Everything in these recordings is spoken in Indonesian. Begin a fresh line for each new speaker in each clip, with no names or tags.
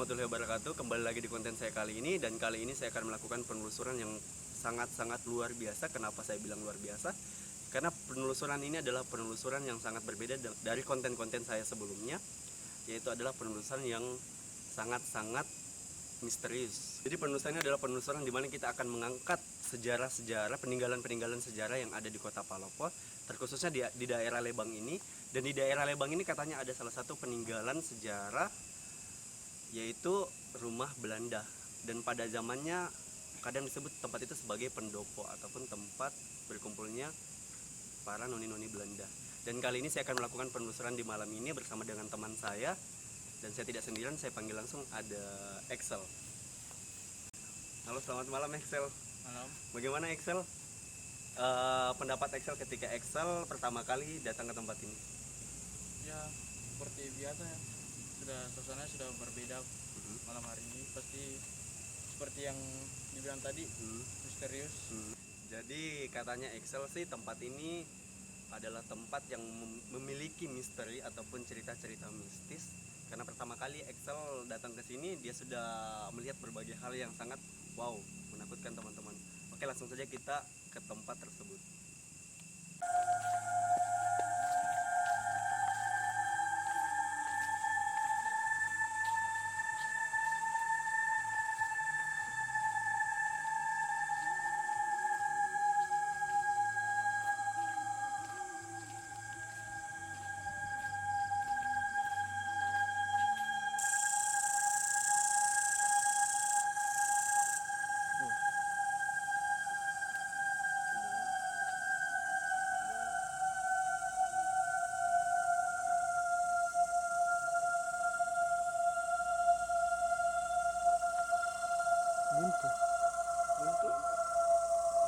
warahmatullahi wabarakatuh. Kembali lagi di konten saya kali ini, dan kali ini saya akan melakukan penelusuran yang sangat-sangat luar biasa. Kenapa saya bilang luar biasa? Karena penelusuran ini adalah penelusuran yang sangat berbeda dari konten-konten saya sebelumnya, yaitu adalah penelusuran yang sangat-sangat misterius. Jadi penelusuran ini adalah penelusuran di mana kita akan mengangkat sejarah-sejarah, peninggalan-peninggalan sejarah yang ada di Kota Palopo, terkhususnya di daerah Lebang ini. Dan di daerah Lebang ini katanya ada salah satu peninggalan sejarah, yaitu rumah Belanda. Dan pada zamannya kadang disebut tempat itu sebagai pendopo ataupun tempat berkumpulnya para noni-noni Belanda. Dan kali ini saya akan melakukan penelusuran di malam ini bersama dengan teman saya. Dan saya tidak sendirian, saya panggil langsung ada Excel. Halo, selamat malam Excel.
Malam.
Bagaimana Excel? Pendapat Excel ketika Excel pertama kali datang ke tempat ini?
Ya, seperti biasa ya. Suasananya sudah berbeda malam hari ini. Pasti seperti yang dibilang tadi, misterius.
Jadi katanya Excel sih tempat ini adalah tempat yang memiliki misteri ataupun cerita-cerita mistis. Karena pertama kali Excel datang ke sini, dia sudah melihat berbagai hal yang sangat wow, menakutkan teman-teman. Oke, langsung saja kita ke tempat tersebut.
Buntu.
Buntu?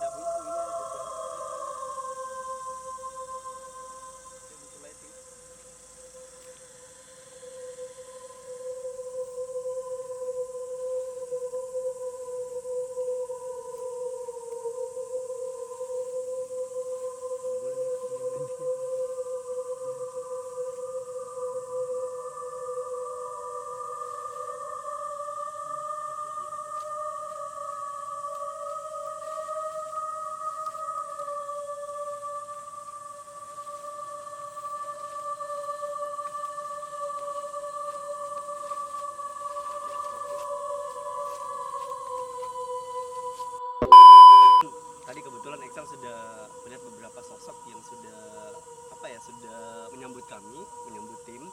Ada buntu, ini ada buntu lighting. Tadi kebetulan Excel sudah melihat beberapa sosok yang sudah sudah menyambut kami, menyambut tim.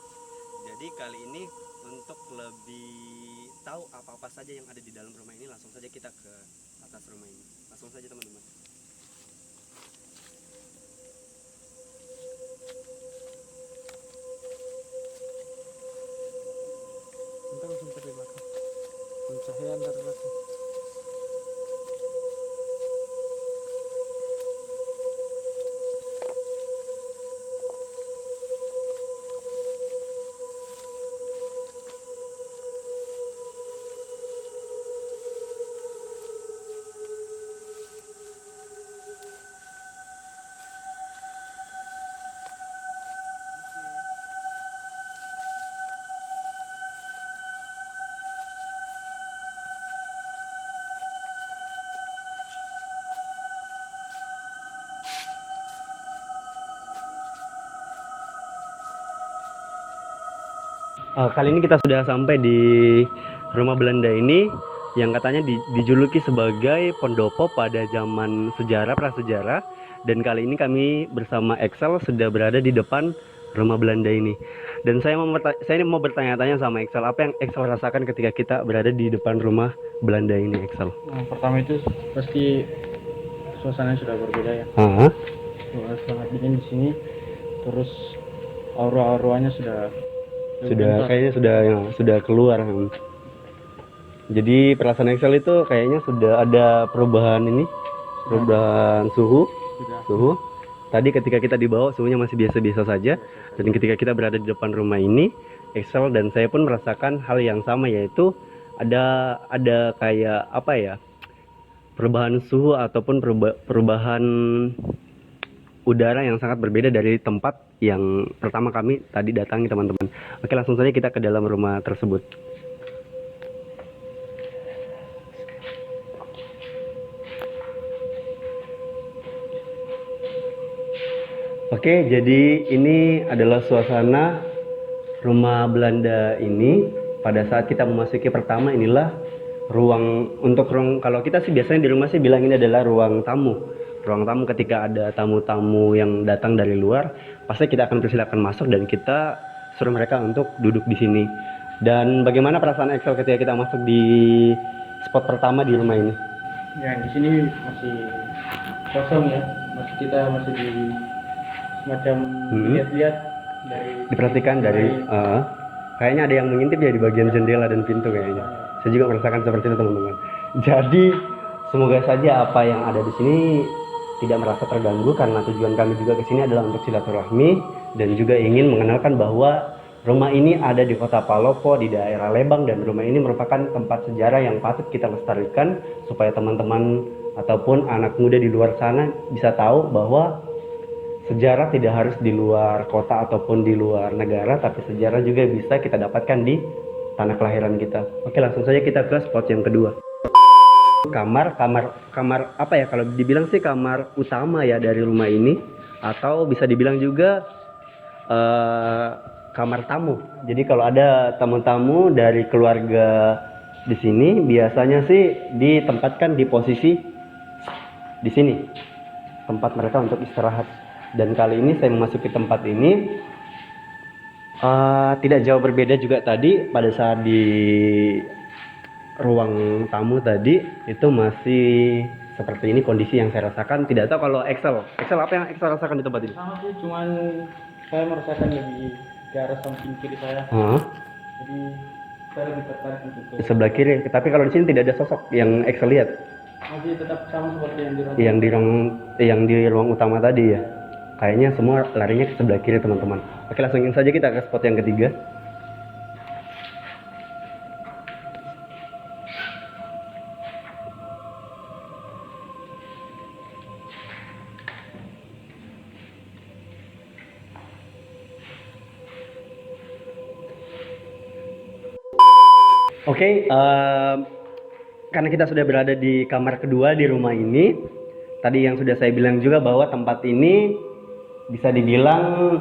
Jadi kali ini untuk lebih tahu apa-apa saja yang ada di dalam rumah ini, langsung saja kita ke atas rumah ini. Langsung saja teman-teman.
Kita langsung ke belakang. Pencahayaan dari belakang.
Kali ini kita sudah sampai di rumah Belanda ini yang katanya dijuluki sebagai pendopo pada zaman sejarah, prasejarah. Dan kali ini kami bersama Excel sudah berada di depan rumah Belanda ini. Dan saya mau bertanya-tanya sama Excel, apa yang Excel rasakan ketika kita berada di depan rumah Belanda ini, Excel?
Nah, pertama itu pasti suasananya sudah berbeda ya. Sangat dingin di sini. Terus aura-auranya sudah
kayaknya sudah keluar. Jadi perasaan Excel itu kayaknya sudah ada perubahan suhu. Tadi ketika kita dibawa suhunya masih biasa-biasa saja, dan ketika kita berada di depan rumah ini, Excel dan saya pun merasakan hal yang sama, yaitu ada kayak perubahan suhu ataupun perubahan udara yang sangat berbeda dari tempat yang pertama kami tadi datangi, teman-teman. Oke, langsung saja kita ke dalam rumah tersebut. Oke, jadi ini adalah suasana rumah Belanda ini. Pada saat kita memasuki pertama, inilah ruang kalau kita sih biasanya di rumah sih bilang ini adalah ruang tamu. Ruang tamu ketika ada tamu-tamu yang datang dari luar, pasti kita akan persilakan masuk dan kita suruh mereka untuk duduk di sini. Dan bagaimana perasaan Excel ketika kita masuk di spot pertama di rumah ini?
Ya, di sini masih kosong ya. Kita masih di semacam lihat-lihat dari
Diperhatikan dari kayaknya ada yang mengintip ya di bagian jendela dan pintu kayaknya. Saya juga merasakan seperti itu teman-teman. Jadi semoga saja apa yang ada di sini tidak merasa terganggu, karena tujuan kami juga ke sini adalah untuk silaturahmi dan juga ingin mengenalkan bahwa rumah ini ada di Kota Palopo di daerah Lebang, dan rumah ini merupakan tempat sejarah yang patut kita lestarikan supaya teman-teman ataupun anak muda di luar sana bisa tahu bahwa sejarah tidak harus di luar kota ataupun di luar negara, tapi sejarah juga bisa kita dapatkan di tanah kelahiran kita. Oke, langsung saja kita ke spot yang kedua. Kamar apa ya, kalau dibilang sih kamar utama ya dari rumah ini, atau bisa dibilang juga kamar tamu. Jadi kalau ada tamu-tamu dari keluarga di sini biasanya sih ditempatkan di posisi di sini, tempat mereka untuk istirahat. Dan kali ini saya memasuki tempat ini tidak jauh berbeda juga tadi pada saat di ruang tamu tadi, itu masih seperti ini kondisi yang saya rasakan. Tidak tahu kalau Excel apa yang Excel rasakan di tempat ini?
sama sih, cuman saya merasakan lebih ke arah samping kiri saya. Jadi saya lebih tertarik untuk ke
Sebelah kiri, tapi kalau di sini tidak ada sosok yang Excel lihat.
masih tetap sama seperti
Yang di ruang utama tadi ya. Kayaknya semua larinya ke sebelah kiri teman-teman. Oke, langsungin saja kita ke spot yang ketiga. Oke, karena kita sudah berada di kamar kedua di rumah ini, tadi yang sudah saya bilang juga bahwa tempat ini bisa dibilang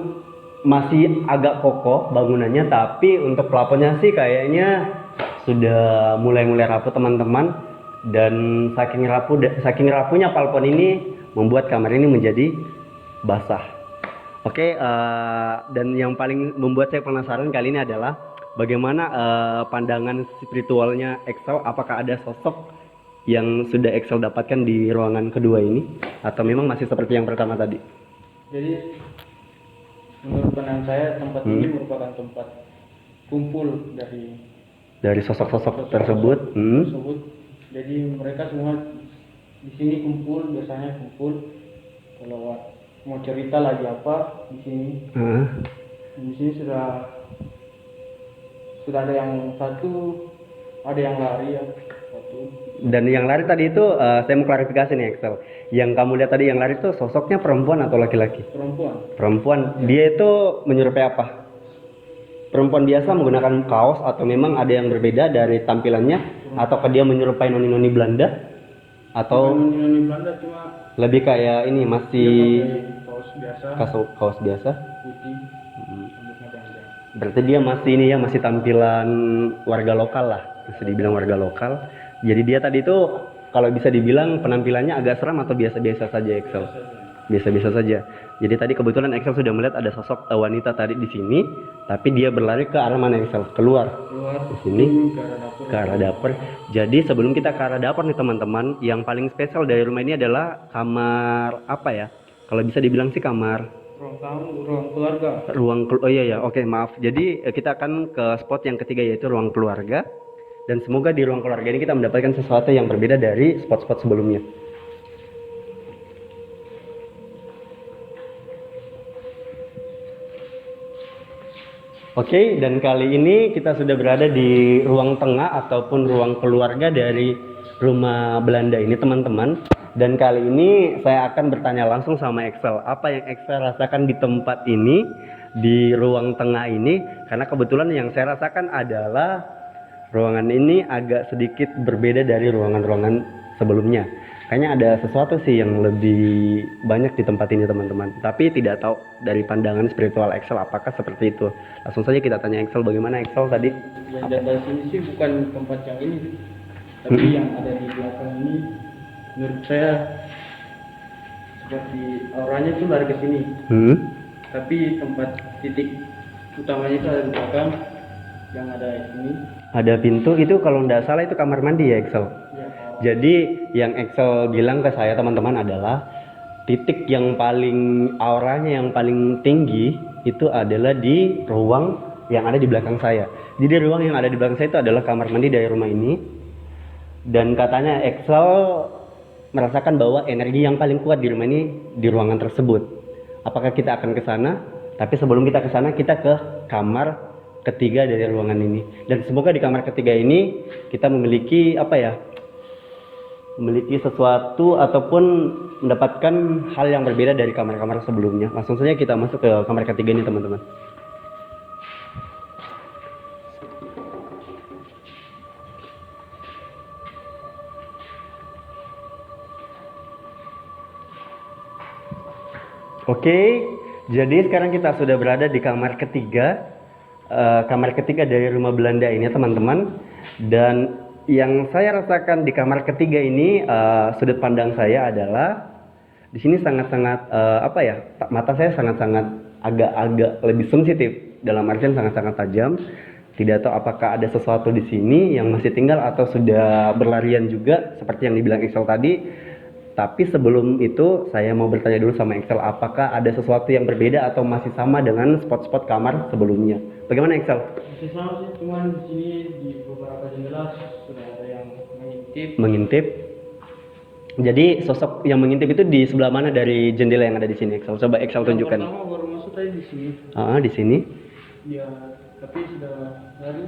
masih agak kokoh bangunannya, tapi untuk plafonnya sih kayaknya sudah mulai rapuh teman-teman. Dan saking rapuhnya plafon ini membuat kamar ini menjadi basah. Oke, dan yang paling membuat saya penasaran kali ini adalah bagaimana pandangan spiritualnya Excel. Apakah ada sosok yang sudah Excel dapatkan di ruangan kedua ini, atau memang masih seperti yang pertama tadi?
Jadi menurut pandangan saya tempat ini merupakan tempat kumpul
dari sosok-sosok tersebut.
Jadi mereka semua di sini biasanya kumpul kalau mau cerita lagi apa di sini. Di sini sudah ada yang satu, ada yang lari ya satu.
Dan yang lari tadi itu saya mau klarifikasi nih Excel. Yang kamu lihat tadi yang lari itu sosoknya perempuan atau laki-laki? Perempuan. Dia itu menyerupai apa? Perempuan biasa menggunakan kaos atau memang ada yang berbeda dari tampilannya? Ataukah dia menyerupai noni-noni Belanda? Atau
noni Belanda, cuma
lebih kayak ini masih kaos biasa
putih, rambutnya panjang.
Berarti dia masih ini ya, masih tampilan warga lokal lah, bisa dibilang warga lokal. Jadi dia tadi itu kalau bisa dibilang penampilannya agak seram atau biasa-biasa saja Excel? Biasa-biasa saja. Jadi tadi kebetulan Excel sudah melihat ada sosok wanita tadi di sini, tapi dia berlari ke arah mana Excel? Keluar di sini ke arah dapur. Jadi sebelum kita ke arah dapur nih teman-teman, yang paling spesial dari rumah ini adalah kamar apa ya? Kalau bisa dibilang sih kamar
ruang keluarga.
Oh iya ya, oke, maaf. Jadi kita akan ke spot yang ketiga, yaitu ruang keluarga. Dan semoga di ruang keluarga ini kita mendapatkan sesuatu yang berbeda dari spot-spot sebelumnya. Oke, dan kali ini kita sudah berada di ruang tengah ataupun ruang keluarga dari rumah Belanda ini teman-teman. Dan kali ini saya akan bertanya langsung sama Excel, apa yang Excel rasakan di tempat ini, di ruang tengah ini. Karena kebetulan yang saya rasakan adalah ruangan ini agak sedikit berbeda dari ruangan-ruangan sebelumnya. Kayaknya ada sesuatu sih yang lebih banyak di tempat ini teman-teman. Tapi tidak tahu dari pandangan spiritual Excel apakah seperti itu. Langsung saja kita tanya Excel, bagaimana Excel tadi?
Yang di atas ini sih bukan tempat yang ini, tapi yang ada di belakang ini menurut saya seperti auranya itu lari ke sini. Tapi tempat titik utamanya itu ada di belakang, yang ada ini.
Ada pintu itu, kalau tidak salah itu kamar mandi ya Excel.
Ya,
Jadi yang Excel bilang ke saya teman-teman adalah titik yang paling auranya yang paling tinggi itu adalah di ruang yang ada di belakang saya. Jadi ruang yang ada di belakang saya itu adalah kamar mandi dari rumah ini. Dan katanya Excel merasakan bahwa energi yang paling kuat di rumah ini di ruangan tersebut. Apakah kita akan ke sana? Tapi sebelum kita ke sana, kita ke kamar ketiga dari ruangan ini. Dan semoga di kamar ketiga ini kita memiliki memiliki sesuatu ataupun mendapatkan hal yang berbeda dari kamar-kamar sebelumnya. Langsung saja kita masuk ke kamar ketiga ini teman-teman. Oke, jadi sekarang kita sudah berada di kamar ketiga dari rumah Belanda ini teman-teman. Dan yang saya rasakan di kamar ketiga ini, sudut pandang saya adalah di sini sangat-sangat mata saya sangat-sangat agak-agak lebih sensitif, dalam artian sangat-sangat tajam. Tidak tahu apakah ada sesuatu di sini yang masih tinggal atau sudah berlarian juga seperti yang dibilang Excel tadi. Tapi sebelum itu saya mau bertanya dulu sama Excel, apakah ada sesuatu yang berbeda atau masih sama dengan spot-spot kamar sebelumnya? Bagaimana Excel?
masih sama sih, cuman di sini di beberapa jendela sudah ada yang mengintip.
Mengintip. Jadi sosok yang mengintip itu di sebelah mana dari jendela yang ada di sini Excel? Coba Excel tunjukkan.
Yang pertama baru masuk tadi di sini.
Di sini.
Ya, tapi sudah lari.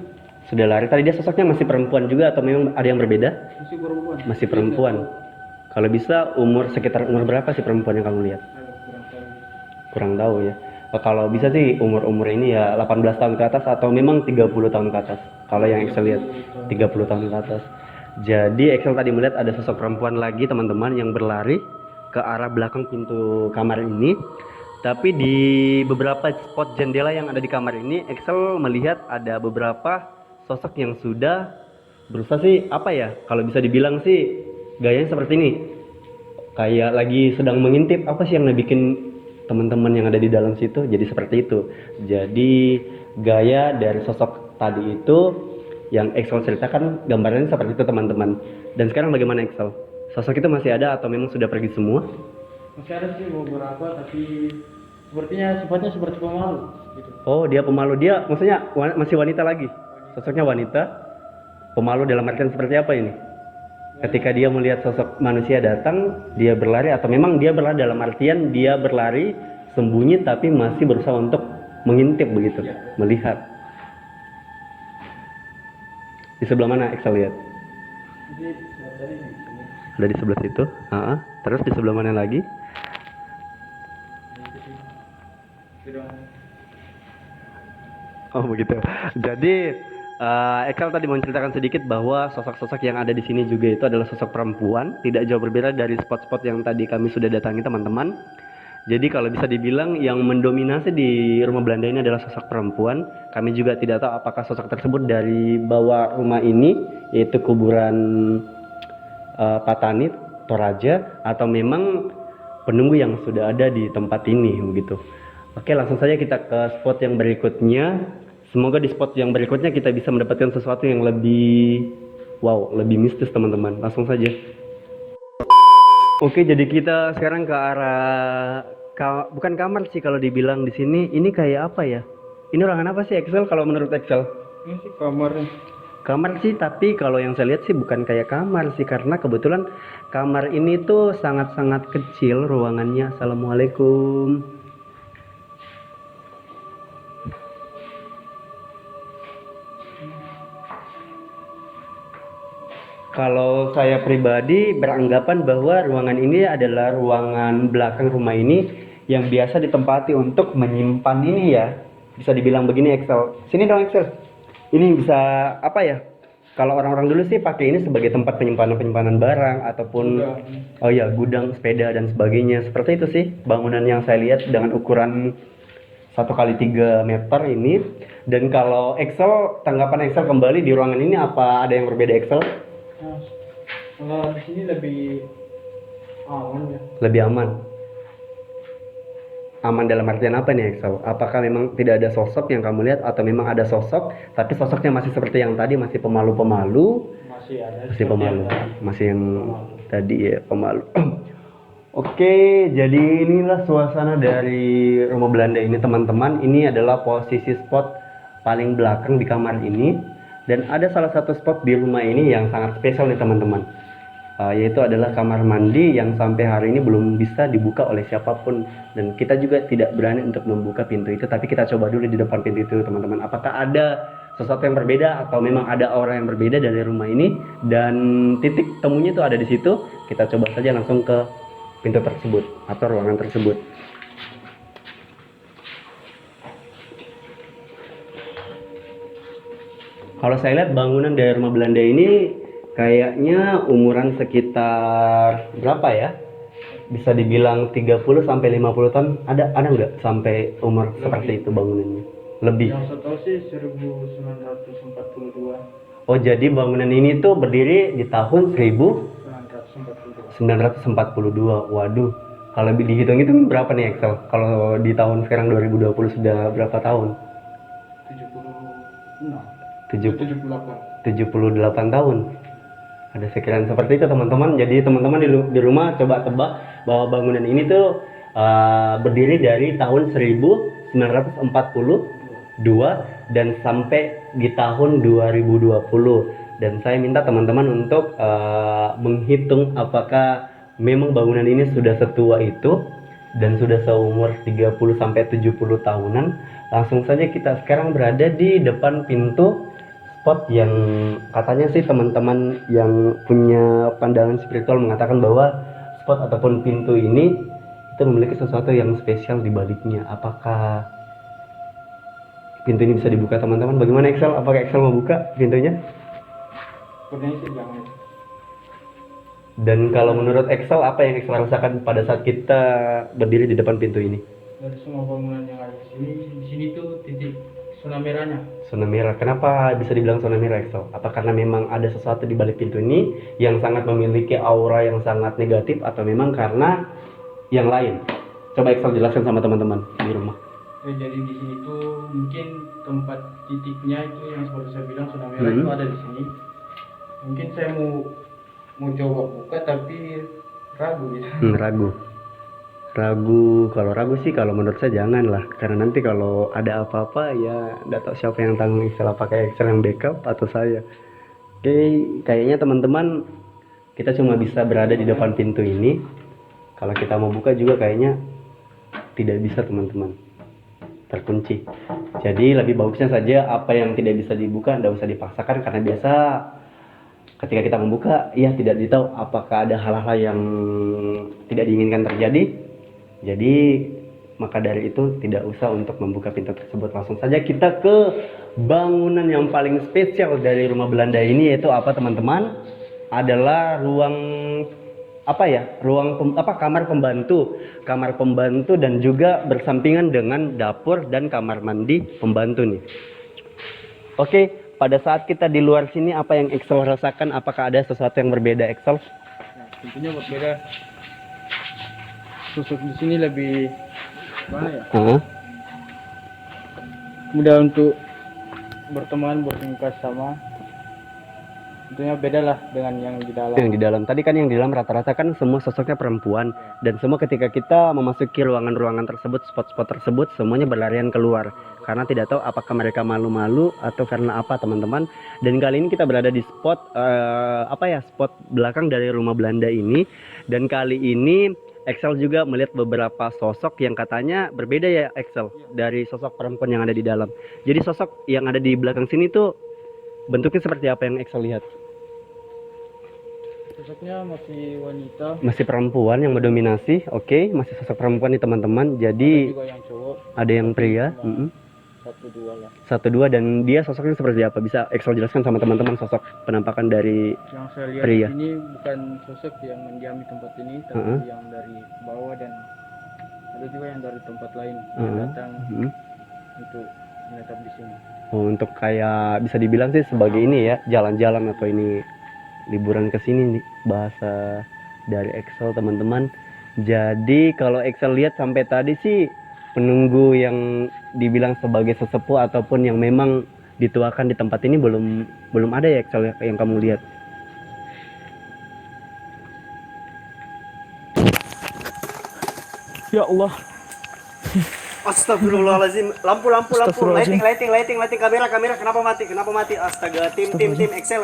Sudah lari. Tadi dia sosoknya masih perempuan juga atau memang ada yang berbeda?
Masih perempuan.
Masih perempuan. Kalau bisa sekitar umur berapa sih perempuan yang kamu lihat? Kurang tahu ya. Kalau bisa sih umur ini ya 18 tahun ke atas atau memang 30 tahun ke atas. Kalau yang Excel lihat 30 tahun ke atas. Jadi Excel tadi melihat ada sosok perempuan lagi teman-teman yang berlari ke arah belakang pintu kamar ini. Tapi di beberapa spot jendela yang ada di kamar ini, Excel melihat ada beberapa sosok yang sudah berusaha sih kalau bisa dibilang sih gayanya seperti ini, kayak lagi sedang mengintip apa sih yang bikin teman-teman yang ada di dalam situ jadi seperti itu. Jadi gaya dari sosok tadi itu yang Excel ceritakan gambarannya seperti itu teman-teman. Dan sekarang bagaimana Excel? Sosok itu masih ada atau memang sudah pergi semua?
Masih ada sih beberapa, tapi sepertinya sifatnya seperti pemalu gitu.
Oh, dia pemalu. Dia maksudnya masih wanita lagi? Sosoknya wanita, pemalu dalam artian seperti apa ini? Ketika dia melihat sosok manusia datang, dia berlari atau memang dia berlari dalam artian dia berlari sembunyi tapi masih berusaha untuk mengintip begitu, melihat. Di sebelah mana Excel lihat? Ada di sebelah situ. Terus di sebelah mana lagi? Oh begitu. Jadi Excel tadi menceritakan sedikit bahwa sosok-sosok yang ada di sini juga itu adalah sosok perempuan, tidak jauh berbeda dari spot-spot yang tadi kami sudah datangi teman-teman. Jadi kalau bisa dibilang yang mendominasi di rumah Belanda ini adalah sosok perempuan. Kami juga tidak tahu apakah sosok tersebut dari bawah rumah ini, yaitu kuburan Patani Toraja, atau memang penunggu yang sudah ada di tempat ini begitu. Oke, langsung saja kita ke spot yang berikutnya. Semoga di spot yang berikutnya kita bisa mendapatkan sesuatu yang lebih lebih mistis teman-teman. Langsung saja. Oke, jadi kita sekarang ke arah bukan kamar sih kalau dibilang di sini. Ini kayak apa ya? Ini ruangan apa sih Excel kalau menurut Excel?
Ini sih kamarnya.
Kamar sih, tapi kalau yang saya lihat sih bukan kayak kamar sih, karena kebetulan kamar ini tuh sangat-sangat kecil ruangannya. Assalamualaikum. Kalau saya pribadi beranggapan bahwa ruangan ini adalah ruangan belakang rumah ini yang biasa ditempati untuk menyimpan ini ya. Bisa dibilang begini Excel. Sini dong Excel. Ini bisa Kalau orang-orang dulu sih pakai ini sebagai tempat penyimpanan barang ataupun gudang sepeda dan sebagainya. Seperti itu sih bangunan yang saya lihat dengan ukuran 1 x 3 meter ini. Dan kalau Excel, tanggapan Excel kembali di ruangan ini, apa ada yang berbeda Excel?
Nah, kalau di sini lebih aman ya.
Lebih aman. Aman dalam artian apa nih Excel? Apakah memang tidak ada sosok yang kamu lihat atau memang ada sosok tapi sosoknya masih seperti yang tadi, masih pemalu-pemalu?
Masih ada.
Masih pemalu. Masih yang
pemalu.
Tadi ya pemalu. Oke, jadi inilah suasana dari rumah Belanda ini teman-teman. Ini adalah posisi spot paling belakang di kamar ini. Dan ada salah satu spot di rumah ini yang sangat spesial nih teman-teman. Yaitu adalah kamar mandi yang sampai hari ini belum bisa dibuka oleh siapapun. Dan kita juga tidak berani untuk membuka pintu itu. Tapi kita coba dulu di depan pintu itu teman-teman. Apakah ada sesuatu yang berbeda atau memang ada orang yang berbeda dari rumah ini. Dan titik temunya itu ada di situ. Kita coba saja langsung ke pintu tersebut atau ruangan tersebut. Kalau saya lihat bangunan dari rumah Belanda ini kayaknya umuran sekitar berapa ya? Bisa dibilang 30 sampai 50 tahun. Ada enggak sampai umur seperti itu bangunannya? Lebih.
Yang saya tahu sih 1942.
Oh, jadi bangunan ini tuh berdiri di tahun 1942. Waduh, kalau dihitung itu berapa nih Excel? Kalau di tahun sekarang 2020 sudah berapa tahun? 78 tahun. Ada sekiraan seperti itu teman-teman. Jadi teman-teman di rumah coba tebak bahwa bangunan ini tuh berdiri dari tahun 1942 dan sampai di tahun 2020. Dan saya minta teman-teman untuk menghitung apakah memang bangunan ini sudah setua itu dan sudah seumur 30 sampai 70 tahunan. Langsung saja kita sekarang berada di depan pintu spot yang katanya sih teman-teman yang punya pandangan spiritual mengatakan bahwa spot ataupun pintu ini itu memiliki sesuatu yang spesial di baliknya. Apakah pintu ini bisa dibuka teman-teman? Bagaimana Excel? Apakah Excel mau buka pintunya?
Sebenarnya sih jangan.
Dan kalau menurut Excel, apa yang Excel rasakan pada saat kita berdiri di depan pintu ini?
Dari semua bangunan yang ada di sini tuh titik zona merahnya.
Zona merah. Kenapa bisa dibilang zona merah Excel? Apa karena memang ada sesuatu di balik pintu ini yang sangat memiliki aura yang sangat negatif atau memang karena yang lain? Coba Excel jelaskan sama teman-teman di rumah.
Ya, jadi di sini tuh mungkin tempat titiknya itu yang seperti saya bilang zona merah itu ada di sini. Mungkin saya mau coba buka tapi ragu gitu.
Kalau ragu sih kalau menurut saya jangan lah, karena nanti kalau ada apa-apa ya nggak tahu siapa yang tanggung, Excel pakai Excel yang backup atau saya. Oke, kayaknya teman-teman kita cuma bisa berada di depan pintu ini. Kalau kita mau buka juga kayaknya tidak bisa teman-teman, terkunci. Jadi lebih bagusnya saja apa yang tidak bisa dibuka nggak usah dipaksakan, karena biasa ketika kita membuka, ya tidak ditahu apakah ada hal-hal yang tidak diinginkan terjadi. Jadi maka dari itu tidak usah untuk membuka pintu tersebut. Langsung saja kita ke bangunan yang paling spesial dari rumah Belanda ini, yaitu apa teman-teman? Adalah kamar pembantu dan juga bersampingan dengan dapur dan kamar mandi pembantu nih. Oke. Pada saat kita di luar sini, apa yang Excel rasakan? Apakah ada sesuatu yang berbeda Excel?
Nah, tentunya berbeda. Sosok di sini lebih mudah untuk berteman, bertingkah sama. Tentunya beda lah dengan yang di dalam.
Yang di dalam tadi kan, yang di dalam rata-rata kan semua sosoknya perempuan, dan semua ketika kita memasuki ruangan-ruangan tersebut, spot-spot tersebut, semuanya berlarian keluar karena tidak tahu apakah mereka malu-malu atau karena apa teman-teman. Dan kali ini kita berada di spot spot belakang dari rumah Belanda ini, dan kali ini Excel juga melihat beberapa sosok yang katanya berbeda ya Excel dari sosok perempuan yang ada di dalam. Jadi sosok yang ada di belakang sini tuh bentuknya seperti apa yang Excel lihat?
Sosoknya masih wanita.
Masih perempuan yang mendominasi. Oke, masih sosok perempuan nih teman-teman. Jadi
Ada juga yang cowok.
ada yang pria.
1-2 lah.
1-2, dan dia sosoknya seperti apa? Bisa Excel jelaskan sama teman-teman sosok penampakan dari
Yang saya lihat
pria.
ini bukan sosok yang mendiami tempat ini, tapi
Heeh.
yang dari bawah, dan ada juga yang dari tempat lain yang
Heeh.
datang untuk menetap di sini.
Oh, untuk kayak bisa dibilang sih sebagai ini ya, jalan-jalan atau ini liburan ke sini nih, bahasa dari Excel teman-teman. Jadi kalau Excel lihat sampai tadi sih penunggu yang dibilang sebagai sesepuh ataupun yang memang dituakan di tempat ini belum ada ya Excel yang kamu lihat.
Ya Allah.
Astagfirullahaladzim. Lampu
Astagfirullahaladzim.
lighting kamera kenapa mati astaga. Tim Excel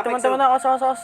Kenapa
Teman-teman, os.